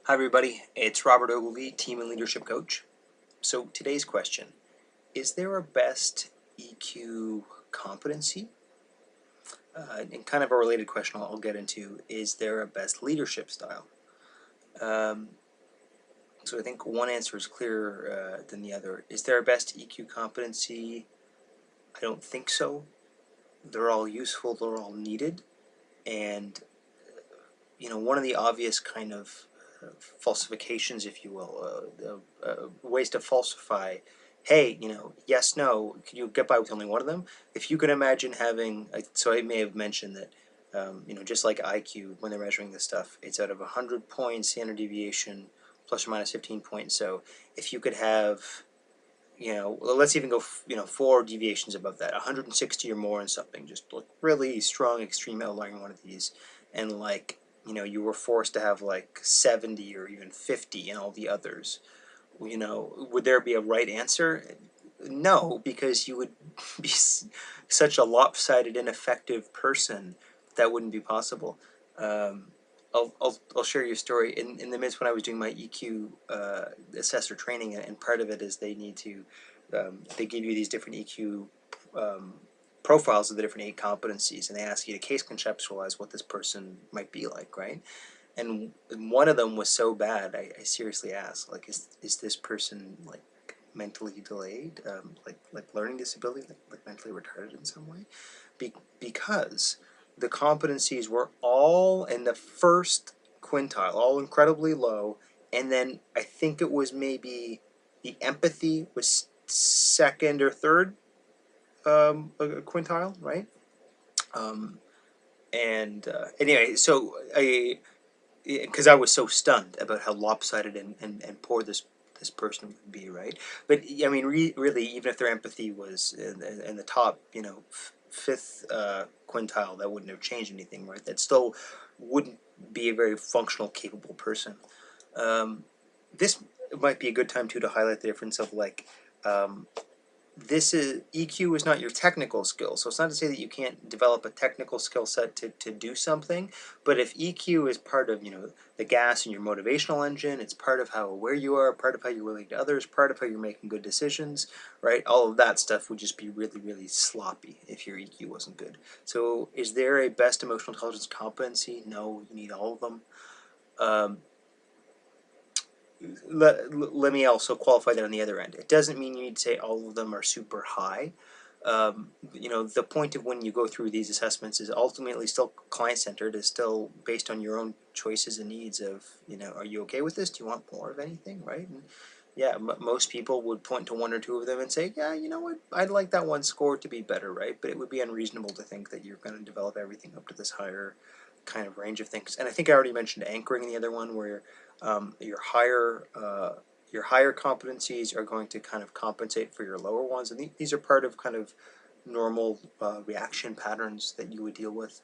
Hi everybody, it's Robert Ogilvy, Team and Leadership Coach. So today's question, is there a best EQ competency? And kind of a related question I'll get into, is there a best leadership style? So I think one answer is clearer than the other. Is there a best EQ competency? I don't think so. They're all useful, they're all needed, and one of the obvious kind of falsifications, if you will, ways to falsify, hey, yes, no, can you get by with only one of them? If you can imagine having, so I may have mentioned that, just like IQ, when they're measuring this stuff, it's out of 100 points, standard deviation, plus or minus 15 points. So if you could have, let's even go, 4 deviations above that, 160 or more in something, just like really strong extreme outlier in one of these, and you were forced to have like 70 or even 50 in all the others, would there be a right answer? No, because you would be such a lopsided, ineffective person that wouldn't be possible. I'll share your story. In the midst when I was doing my EQ assessor training, and part of it is they need to, they give you these different EQ profiles of the different 8 competencies, and they ask you to case conceptualize what this person might be like, right? And one of them was so bad, I seriously asked, like, is this person like mentally delayed, like learning disability, like mentally retarded in some way? Because the competencies were all in the first quintile, all incredibly low, and then I think it was maybe the empathy was second or third quintile, right? And anyway, so because I was so stunned about how lopsided and poor this person would be, right? But I mean, really, even if their empathy was in the top, fifth quintile, that wouldn't have changed anything, right? That still wouldn't be a very functional, capable person. This might be a good time too to highlight the difference of this is EQ is not your technical skill, so it's not to say that you can't develop a technical skill set to do something, but if EQ is part of the gas in your motivational engine, it's part of how aware you are, part of how you're relating to others, part of how you're making good decisions, right? All of that stuff would just be really, really sloppy if your EQ wasn't good. So is there a best emotional intelligence competency? No, you need all of them. Let me also qualify that on the other end. It doesn't mean you need to say all of them are super high. The point of when you go through these assessments is ultimately still client-centered, is still based on your own choices and needs of, are you okay with this? Do you want more of anything, right? And yeah, most people would point to 1 or 2 of them and say, yeah, you know what, I'd like that one score to be better, right? But it would be unreasonable to think that you're going to develop everything up to this higher kind of range of things. And I think I already mentioned anchoring in the other one, where your higher competencies are going to kind of compensate for your lower ones, and these are part of kind of normal reaction patterns that you would deal with.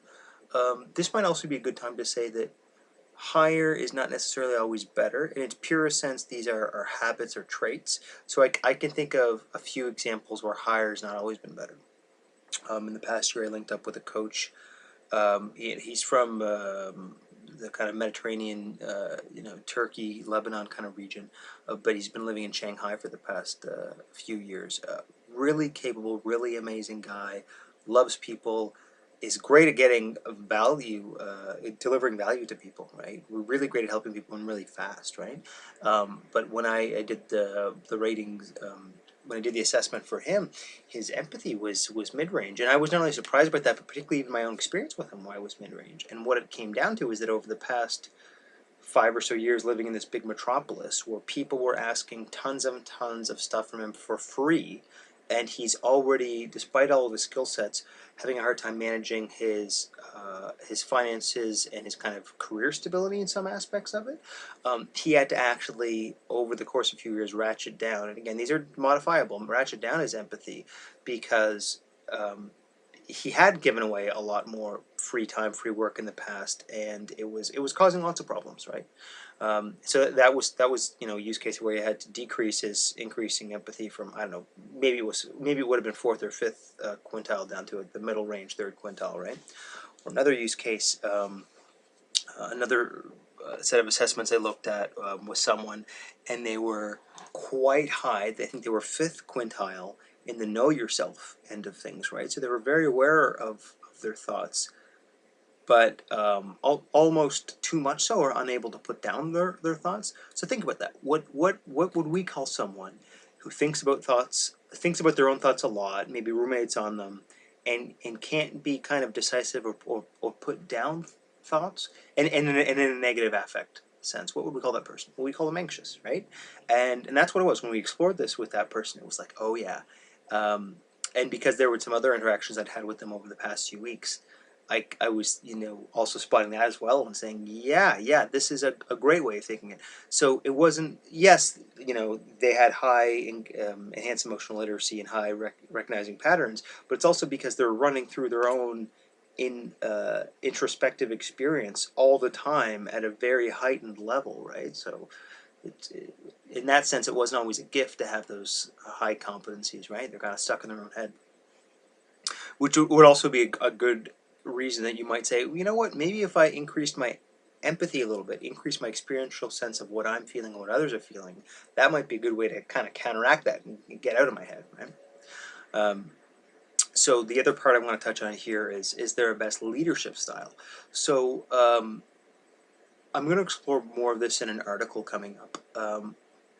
This might also be a good time to say that higher is not necessarily always better. In its purest sense, these are habits or traits. So I can think of a few examples where higher has not always been better. In the past year, I linked up with a coach. He's from the kind of Mediterranean, Turkey, Lebanon kind of region, but he's been living in Shanghai for the past few years. Really capable, really amazing guy, loves people, is great at getting value, delivering value to people, right? We're really great at helping people and really fast, right? But when I did the ratings, when I did the assessment for him, his empathy was mid-range, and I was not only surprised by that, but particularly even my own experience with him, why it was mid-range. And what it came down to is that over the past 5 or so years living in this big metropolis, where people were asking tons of stuff from him for free, and he's already, despite all of his skill sets, having a hard time managing his finances and his kind of career stability in some aspects of it. He had to actually, over the course of a few years, ratchet down. And again, these are modifiable. Ratchet down his empathy because he had given away a lot more free time, free work in the past, and it was causing lots of problems, right? So that was a use case where he had to decrease his increasing empathy from, I don't know, maybe it would have been 4th or 5th quintile down to the middle range, 3rd quintile, right? Or another use case, another set of assessments I looked at with someone, and they were quite high. I think they were fifth quintile in the know yourself end of things, right? So they were very aware of their thoughts, but almost too much so, or unable to put down their thoughts. So think about that. What would we call someone who thinks about thoughts, thinks about their own thoughts a lot, maybe roommates on them, and can't be kind of decisive or put down thoughts, and in a negative affect sense? What would we call that person? Well, we call them anxious, right? And that's what it was when we explored this with that person. It was like, oh yeah. And because there were some other interactions I'd had with them over the past few weeks, I was, also spotting that as well and saying, yeah, this is a great way of thinking it. So it wasn't, yes, they had high enhanced emotional literacy and high recognizing patterns, but it's also because they're running through their own introspective experience all the time at a very heightened level, right? So in that sense, it wasn't always a gift to have those high competencies, right? They're kind of stuck in their own head, which would also be a good reason that you might say, you know what, maybe if I increased my empathy a little bit, increase my experiential sense of what I'm feeling and what others are feeling, that might be a good way to kind of counteract that and get out of my head, right? So the other part I want to touch on here is there a best leadership style? So I'm going to explore more of this in an article coming up.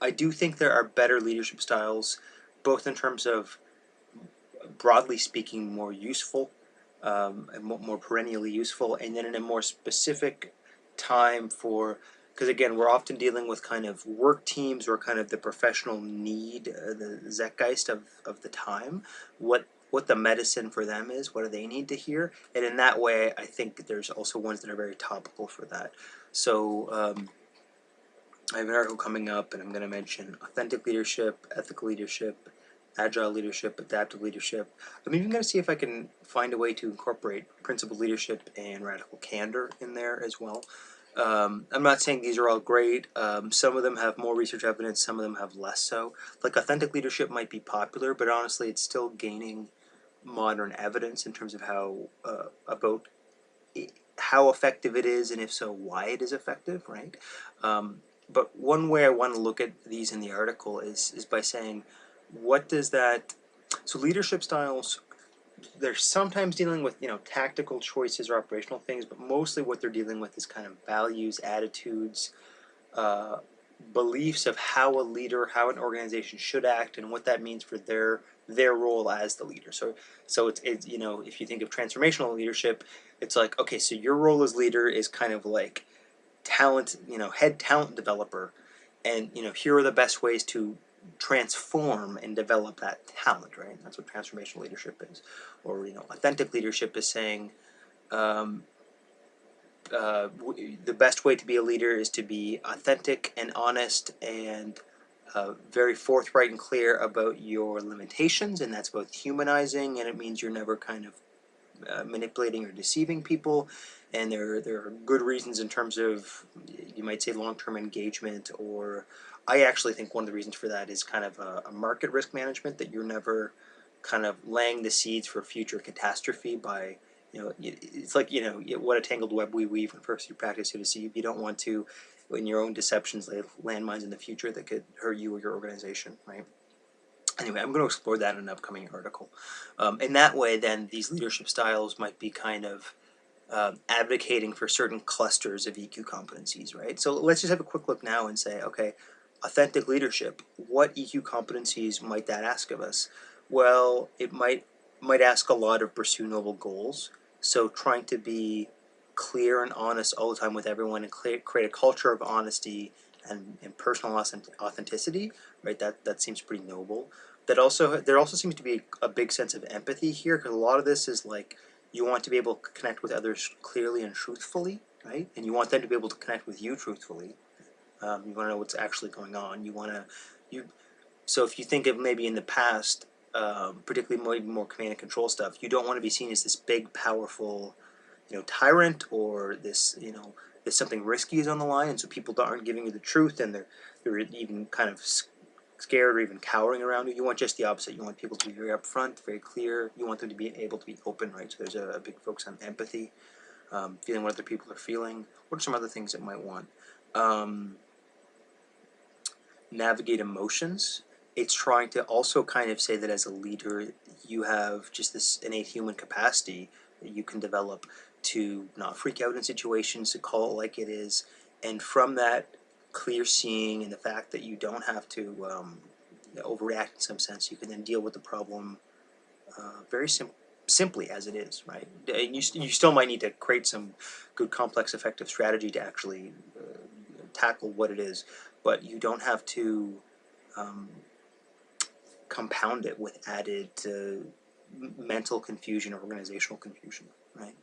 I do think there are better leadership styles, both in terms of, broadly speaking, more useful, and more perennially useful, and then in a more specific time for, because again, we're often dealing with kind of work teams or kind of the professional need, the zeitgeist of the time, what the medicine for them is, what do they need to hear, and in that way, I think there's also ones that are very topical for that. So I have an article coming up, and I'm going to mention authentic leadership, ethical leadership, agile leadership, adaptive leadership. I'm even going to see if I can find a way to incorporate principled leadership and radical candor in there as well. I'm not saying these are all great. Some of them have more research evidence, some of them have less so. Like authentic leadership might be popular, but honestly, it's still gaining modern evidence in terms of about how effective it is, and if so, why it is effective, right? But one way I want to look at these in the article is by saying, what does that? So leadership styles, they're sometimes dealing with tactical choices or operational things, but mostly what they're dealing with is kind of values, attitudes, uh, beliefs of how a leader, how an organization should act, and what that means for their role as the leader. So it's if you think of transformational leadership, it's like, okay, so your role as leader is kind of like talent, head talent developer, and here are the best ways to transform and develop that talent, right? That's what transformational leadership is. Or authentic leadership is saying, um, the best way to be a leader is to be authentic and honest and very forthright and clear about your limitations, and that's both humanizing, and it means you're never kind of manipulating or deceiving people, and there are good reasons in terms of, you might say, long-term engagement, or I actually think one of the reasons for that is kind of a market risk management, that you're never kind of laying the seeds for future catastrophe by, it's like, what a tangled web we weave when first you practice to deceive. You don't want to, in your own deceptions, lay landmines in the future that could hurt you or your organization, right? Anyway, I'm going to explore that in an upcoming article. In that way, then, these leadership styles might be kind of advocating for certain clusters of EQ competencies, right? So let's just have a quick look now and say, okay, authentic leadership, what EQ competencies might that ask of us? Well, it might ask a lot of pursue noble goals. So trying to be clear and honest all the time with everyone, and create a culture of honesty and personal authenticity, right? That seems pretty noble. There also seems to be a big sense of empathy here, because a lot of this is like, you want to be able to connect with others clearly and truthfully, right? And you want them to be able to connect with you truthfully. You want to know what's actually going on. So if you think of maybe in the past, particularly more command and control stuff, you don't want to be seen as this big, powerful, tyrant, or this, there's something risky is on the line, and so people aren't giving you the truth, and they're even kind of scared or even cowering around you. You want just the opposite. You want people to be very upfront, very clear. You want them to be able to be open, right? So there's a big focus on empathy. feeling what other people are feeling. What are some other things it might want? Navigate emotions. It's trying to also kind of say that as a leader, you have just this innate human capacity that you can develop to not freak out in situations, to call it like it is, and from that clear seeing and the fact that you don't have to overreact in some sense, you can then deal with the problem very simply as it is, right? And you still might need to create some good, complex, effective strategy to actually tackle what it is, but you don't have to um, compound it with added mental confusion or organizational confusion, right?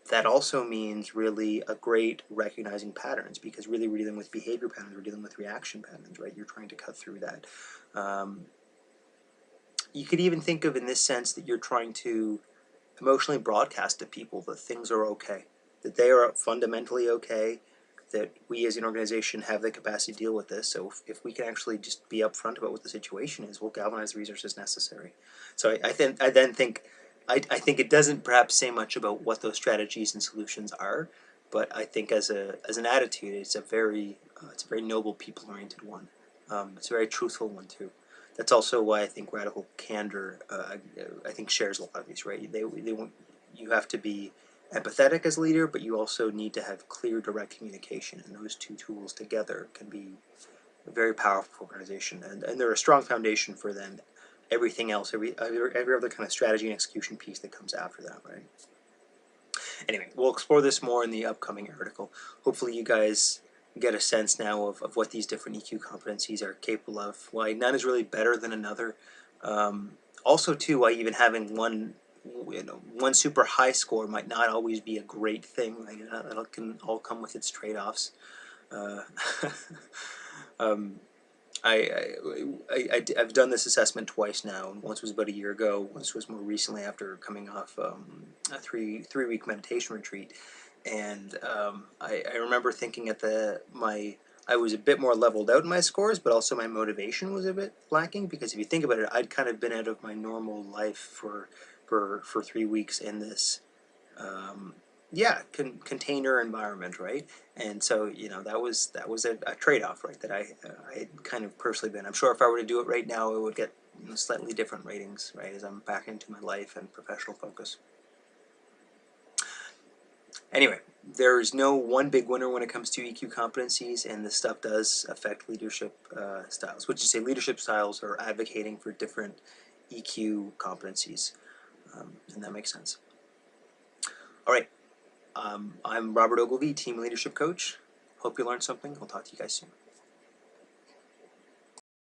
That also means really a great recognizing patterns, because really we're dealing with behavior patterns, we're dealing with reaction patterns, right? You're trying to cut through that. You could even think of in this sense that you're trying to emotionally broadcast to people that things are okay, that they are fundamentally okay, that we as an organization have the capacity to deal with this. So if we can actually just be upfront about what the situation is, we'll galvanize the resources necessary. So I think it doesn't perhaps say much about what those strategies and solutions are, but I think as an attitude, it's a very noble, people oriented one. It's a very truthful one too. That's also why I think radical candor, I think, shares a lot of these, right? They want, you have to be empathetic as a leader, but you also need to have clear, direct communication, and those two tools together can be a very powerful organization, and they're a strong foundation for then everything else, every other kind of strategy and execution piece that comes after that, right? Anyway, we'll explore this more in the upcoming article. Hopefully you guys get a sense now of what these different EQ competencies are capable of, why none is really better than another. Also, too, why even having one super high score might not always be a great thing. Right? That can all come with its trade-offs. Uh, um, I've done this assessment twice now. Once was about a year ago. Once was more recently after coming off a three-week meditation retreat. And I remember thinking I was a bit more leveled out in my scores, but also my motivation was a bit lacking, because if you think about it, I'd kind of been out of my normal life for 3 weeks in this container environment, right? And so that was a trade-off, right? That I had kind of personally been. I'm sure if I were to do it right now, it would get slightly different ratings, right? As I'm back into my life and professional focus. Anyway, there's no one big winner when it comes to EQ competencies, and this stuff does affect leadership styles, which is say leadership styles are advocating for different EQ competencies, and that makes sense. All right. I'm Robert Ogilvie, Team Leadership Coach. Hope you learned something. I'll talk to you guys soon.